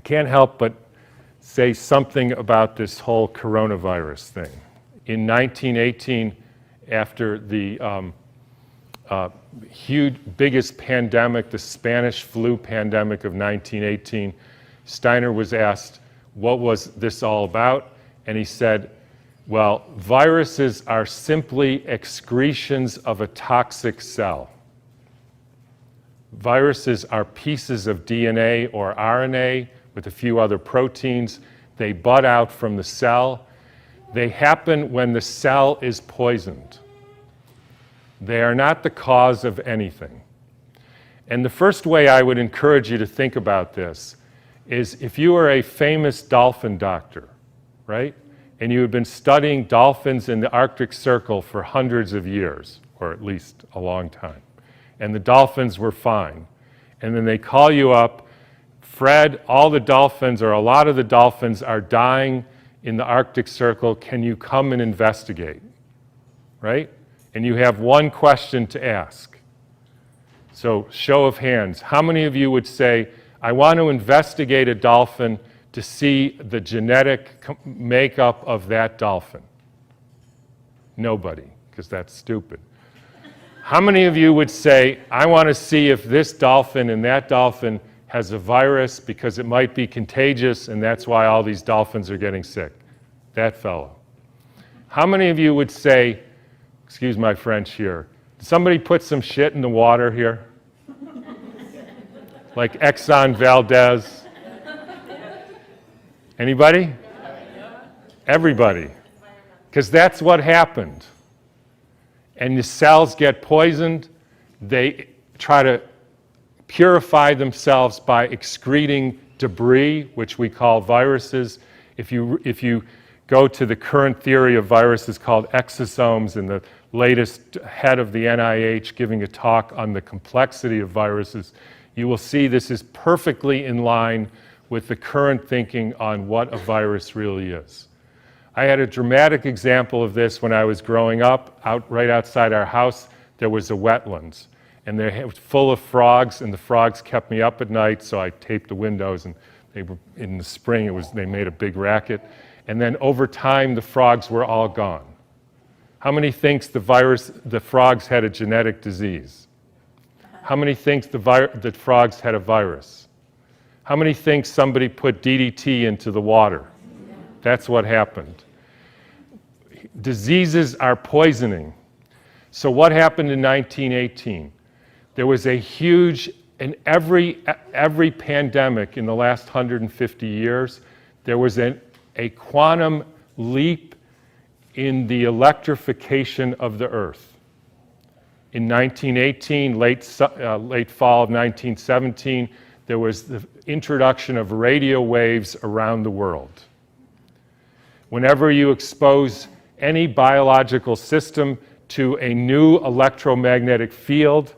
can't help but say something about this whole coronavirus thing. In 1918, after the biggest pandemic, the Spanish flu pandemic of 1918, Steiner was asked, what was this all about? And he said, well, viruses are simply excretions of a toxic cell. Viruses are pieces of DNA or RNA with a few other proteins. They bud out from the cell. They happen when the cell is poisoned. They are not the cause of anything. And the first way I would encourage you to think about this is if you are a famous dolphin doctor, right? And you have been studying dolphins in the Arctic Circle for hundreds of years, or at least a long time, and the dolphins were fine. And then they call you up, Fred, all the dolphins, or a lot of the dolphins are dying in the Arctic Circle, can you come and investigate, right? And you have one question to ask. So, show of hands, how many of you would say, I want to investigate a dolphin to see the genetic makeup of that dolphin? Nobody, because that's stupid. How many of you would say, I want to see if this dolphin and that dolphin has a virus because it might be contagious and that's why all these dolphins are getting sick? That fellow. How many of you would say, excuse my French here, did somebody put some shit in the water here? Like Exxon Valdez? Anybody? Everybody. Because that's what happened. And the cells get poisoned. They try to purify themselves by excreting debris, which we call viruses. If you go to the current theory of viruses called exosomes, and the latest head of the NIH giving a talk on the complexity of viruses, you will see this is perfectly in line with the current thinking on what a virus really is. I had a dramatic example of this when I was growing up. Right outside our house, there was a wetlands, and they were full of frogs, and the frogs kept me up at night, so I taped the windows, and they were, in the spring, they made a big racket. And then over time, the frogs were all gone. How many thinks the frogs had a genetic disease? How many thinks the frogs had a virus? How many think somebody put DDT into the water? That's what happened. Diseases are poisoning. So what happened in 1918? There was a huge, in every pandemic in the last 150 years, there was a quantum leap in the electrification of the Earth. In 1918, late fall of 1917, there was the introduction of radio waves around the world. Whenever you expose any biological system to a new electromagnetic field,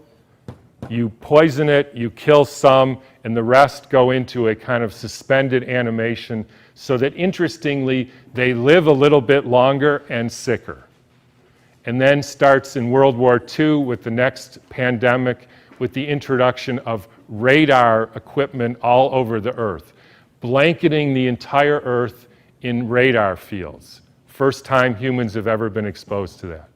you poison it, you kill some, and the rest go into a kind of suspended animation so that, interestingly, they live a little bit longer and sicker. And then starts in World War II with the next pandemic with the introduction of radar equipment all over the Earth, blanketing the entire Earth in radar fields. First time humans have ever been exposed to that.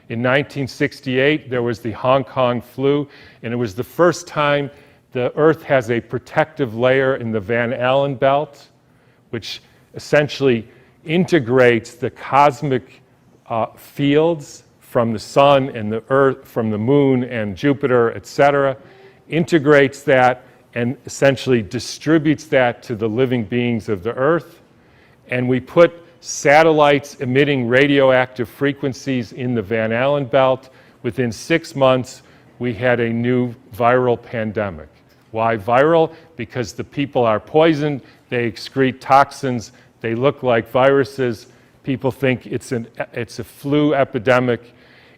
In 1968, there was the Hong Kong flu, and it was the first time the Earth has a protective layer in the Van Allen belt, which essentially integrates the cosmic fields from the sun and the Earth, from the moon and Jupiter, etc., integrates that and essentially distributes that to the living beings of the Earth. And we put satellites emitting radioactive frequencies in the Van Allen belt. Within 6 months, we had a new viral pandemic. Why viral? Because the people are poisoned, they excrete toxins, they look like viruses. People think it's a flu epidemic.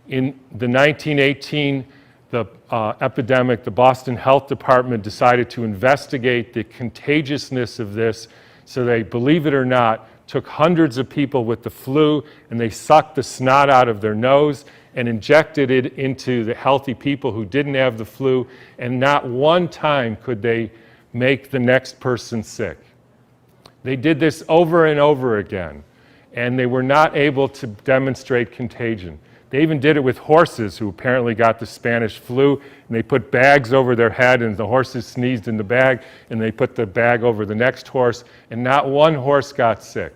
In the 1918 epidemic, the Boston Health Department decided to investigate the contagiousness of this. So they, believe it or not, took hundreds of people with the flu and they sucked the snot out of their nose and injected it into the healthy people who didn't have the flu, and not one time could they make the next person sick. They did this over and over again, and they were not able to demonstrate contagion. They even did it with horses who apparently got the Spanish flu, and they put bags over their head, and the horses sneezed in the bag, and they put the bag over the next horse, and not one horse got sick.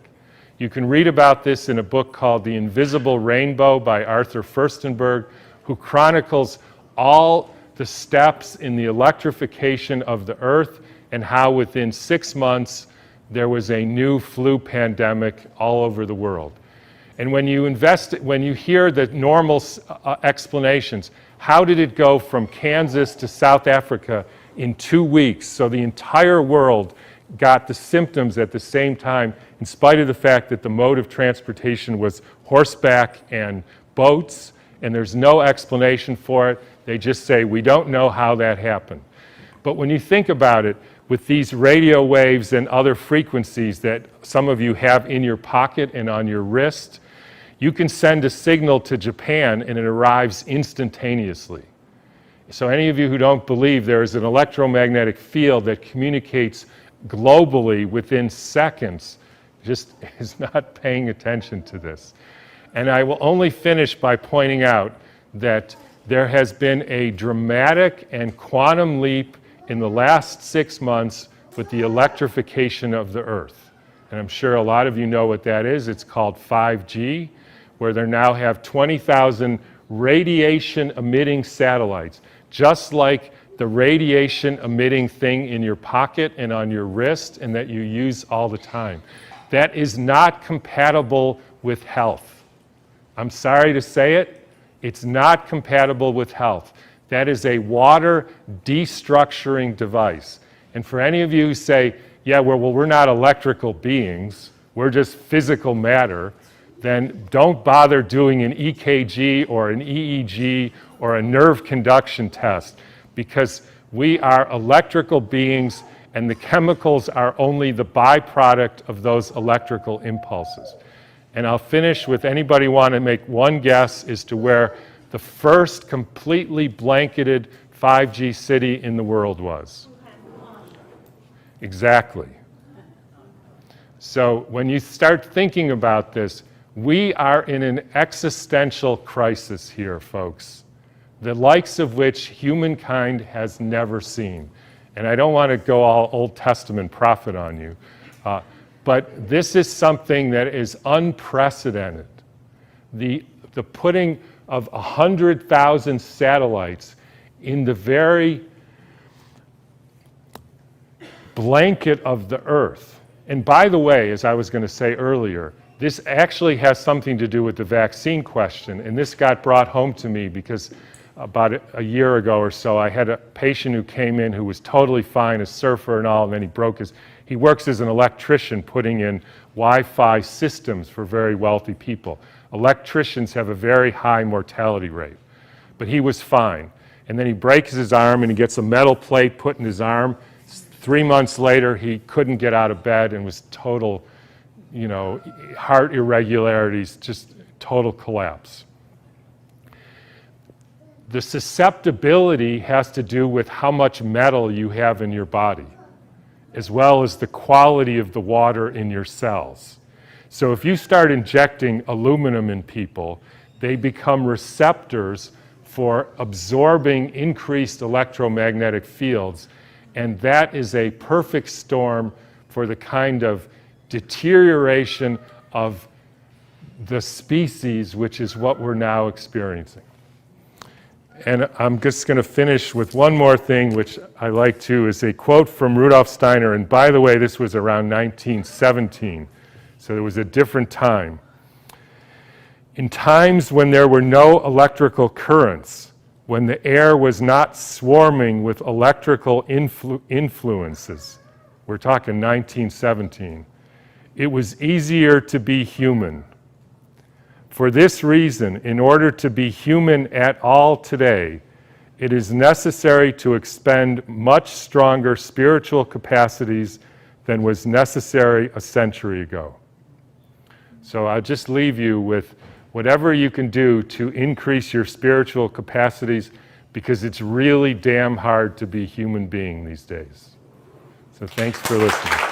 You can read about this in a book called The Invisible Rainbow by Arthur Furstenberg, who chronicles all the steps in the electrification of the earth and how within 6 months there was a new flu pandemic all over the world. And when you hear the normal explanations, how did it go from Kansas to South Africa in 2 weeks? So the entire world got the symptoms at the same time, in spite of the fact that the mode of transportation was horseback and boats, and there's no explanation for it. They just say, we don't know how that happened. But when you think about it, with these radio waves and other frequencies that some of you have in your pocket and on your wrist, you can send a signal to Japan and it arrives instantaneously. So any of you who don't believe there is an electromagnetic field that communicates globally within seconds just is not paying attention to this. And I will only finish by pointing out that there has been a dramatic and quantum leap in the last 6 months with the electrification of the Earth. And I'm sure a lot of you know what that is. It's called 5G, where they now have 20,000 radiation-emitting satellites, just like the radiation-emitting thing in your pocket and on your wrist and that you use all the time. That is not compatible with health. I'm sorry to say it, it's not compatible with health. That is a water destructuring device. And for any of you who say, yeah, well, we're not electrical beings, we're just physical matter, then don't bother doing an EKG or an EEG or a nerve conduction test, because we are electrical beings and the chemicals are only the byproduct of those electrical impulses. And I'll finish with, anybody want to make one guess as to where the first completely blanketed 5G city in the world was? Exactly. So when you start thinking about this, we are in an existential crisis here, folks, the likes of which humankind has never seen. And I don't want to go all Old Testament prophet on you, but this is something that is unprecedented. The putting of 100,000 satellites in the very blanket of the Earth. And by the way, as I was going to say earlier, this actually has something to do with the vaccine question, and this got brought home to me because about a year ago or so, I had a patient who came in who was totally fine, a surfer and all, and then he works as an electrician putting in Wi-Fi systems for very wealthy people. Electricians have a very high mortality rate, but he was fine. And then he breaks his arm and he gets a metal plate put in his arm. 3 months later, he couldn't get out of bed and was total, heart irregularities, just total collapse. The susceptibility has to do with how much metal you have in your body, as well as the quality of the water in your cells. So if you start injecting aluminum in people, they become receptors for absorbing increased electromagnetic fields, and that is a perfect storm for the kind of deterioration of the species, which is what we're now experiencing. And I'm just going to finish with one more thing, which I like too, is a quote from Rudolf Steiner. And by the way, this was around 1917, so it was a different time. In times when there were no electrical currents, when the air was not swarming with electrical influences, we're talking 1917, it was easier to be human. For this reason, in order to be human at all today, it is necessary to expend much stronger spiritual capacities than was necessary a century ago. So I'll just leave you with whatever you can do to increase your spiritual capacities, because it's really damn hard to be a human being these days. So thanks for listening.